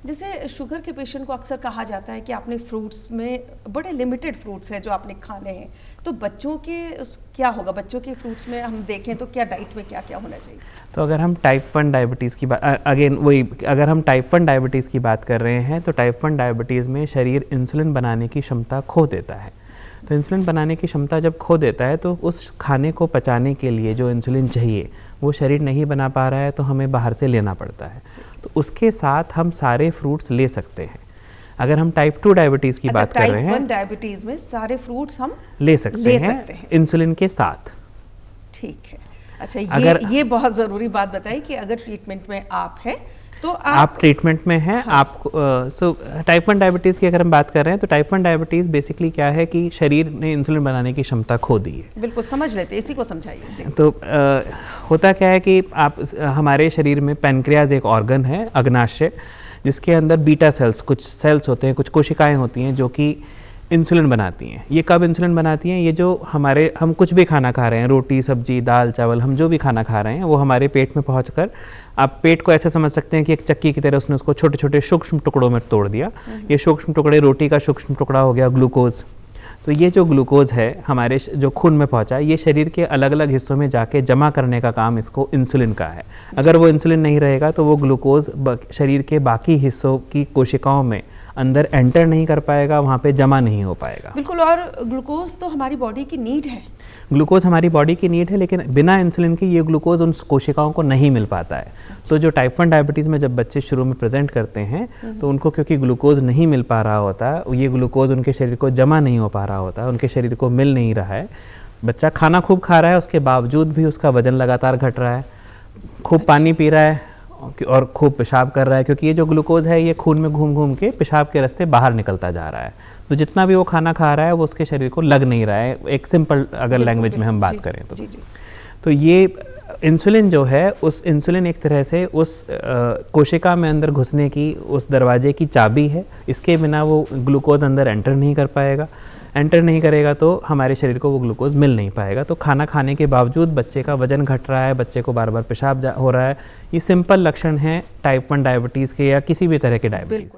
जैसे शुगर के पेशेंट को अक्सर कहा जाता है कि आपने फ्रूट्स में बड़े लिमिटेड फ्रूट्स हैं जो आपने खाने हैं, तो बच्चों के क्या होगा? बच्चों के फ्रूट्स में हम देखें तो क्या डाइट में क्या क्या होना चाहिए? तो अगर हम टाइप 1 डायबिटीज़ की बात अगेन वही अगर हम टाइप 1 डायबिटीज़ की बात कर रहे हैं तो टाइप 1 डायबिटीज़ में शरीर इंसुलिन बनाने की क्षमता खो देता है। तो इंसुलिन बनाने की क्षमता जब खो देता है तो उस खाने को पचाने के लिए जो इंसुलिन चाहिए वो शरीर नहीं बना पा रहा है, तो हमें बाहर से लेना पड़ता है। तो उसके साथ हम सारे फ्रूट्स ले सकते हैं। अगर हम टाइप 2 डायबिटीज़ की बात कर रहे हैं, टाइप 1 डायबिटीज़ में सारे फ्रूट्स हम ले सकते हैं इंसुलिन के साथ। ठीक है। अच्छा, ये बहुत ज़रूरी बात बताई कि अगर ट्रीटमेंट में आप हैं तो आप ट्रीटमेंट में हैं। हाँ। आप टाइप 1 डायबिटीज़ की अगर हम बात कर रहे हैं तो टाइप 1 डायबिटीज़ बेसिकली क्या है कि शरीर ने इंसुलिन बनाने की क्षमता खो दी है। बिल्कुल समझ लेते हैं, इसी को समझाइए। तो होता क्या है कि हमारे शरीर में पैनक्रियाज एक ऑर्गन है, अग्नाशय, जिसके अंदर बीटा सेल्स, कुछ सेल्स होते हैं, कुछ कोशिकाएं होती हैं जो कि इंसुलिन बनाती हैं। ये कब इंसुलिन बनाती हैं? ये जो हम कुछ भी खाना खा रहे हैं, रोटी सब्जी दाल चावल, हम जो भी खाना खा रहे हैं वो हमारे पेट में पहुंचकर, आप पेट को ऐसे समझ सकते हैं कि एक चक्की की तरह उसने उसको छोटे छोटे सूक्ष्म टुकड़ों में तोड़ दिया। ये सूक्ष्म टुकड़े, रोटी का सूक्ष्म टुकड़ा हो गया ग्लूकोज। तो ये जो ग्लूकोज है हमारे जो खून में पहुंचा, ये शरीर के अलग अलग हिस्सों में जाके जमा करने का काम इसको इंसुलिन का है। अगर वो इंसुलिन नहीं रहेगा तो वो ग्लूकोज शरीर के बाकी हिस्सों की कोशिकाओं में अंदर एंटर नहीं कर पाएगा, वहाँ पे जमा नहीं हो पाएगा। बिल्कुल। और ग्लूकोज तो हमारी बॉडी की नीड है। ग्लूकोज हमारी बॉडी की नीड है, लेकिन बिना इंसुलिन के ये ग्लूकोज उन कोशिकाओं को नहीं मिल पाता है। तो जो टाइप 1 डायबिटीज़ में जब बच्चे शुरू में प्रेजेंट करते हैं तो उनको क्योंकि ग्लूकोज नहीं मिल पा रहा होता, ये ग्लूकोज उनके शरीर को जमा नहीं हो पा रहा होता, उनके शरीर को मिल नहीं रहा है। बच्चा खाना खूब खा रहा है, उसके बावजूद भी उसका वजन लगातार घट रहा है, खूब पानी पी रहा है और खूब पेशाब कर रहा है, क्योंकि ये जो ग्लूकोज है ये खून में घूम घूम के पेशाब के रास्ते बाहर निकलता जा रहा है। तो जितना भी वो खाना खा रहा है वो उसके शरीर को लग नहीं रहा है, एक सिंपल अगर लैंग्वेज में हम बात करें तो। तो ये इंसुलिन जो है, उस इंसुलिन एक तरह से उस कोशिका में अंदर घुसने की उस दरवाजे की चाबी है। इसके बिना वो ग्लूकोज अंदर एंटर नहीं कर पाएगा। एंटर नहीं करेगा तो हमारे शरीर को वो ग्लूकोज मिल नहीं पाएगा। तो खाना खाने के बावजूद बच्चे का वजन घट रहा है, बच्चे को बार बार पेशाब हो रहा है, ये सिंपल लक्षण हैं टाइप 1 डायबिटीज़ के या किसी भी तरह के डायबिटीज़।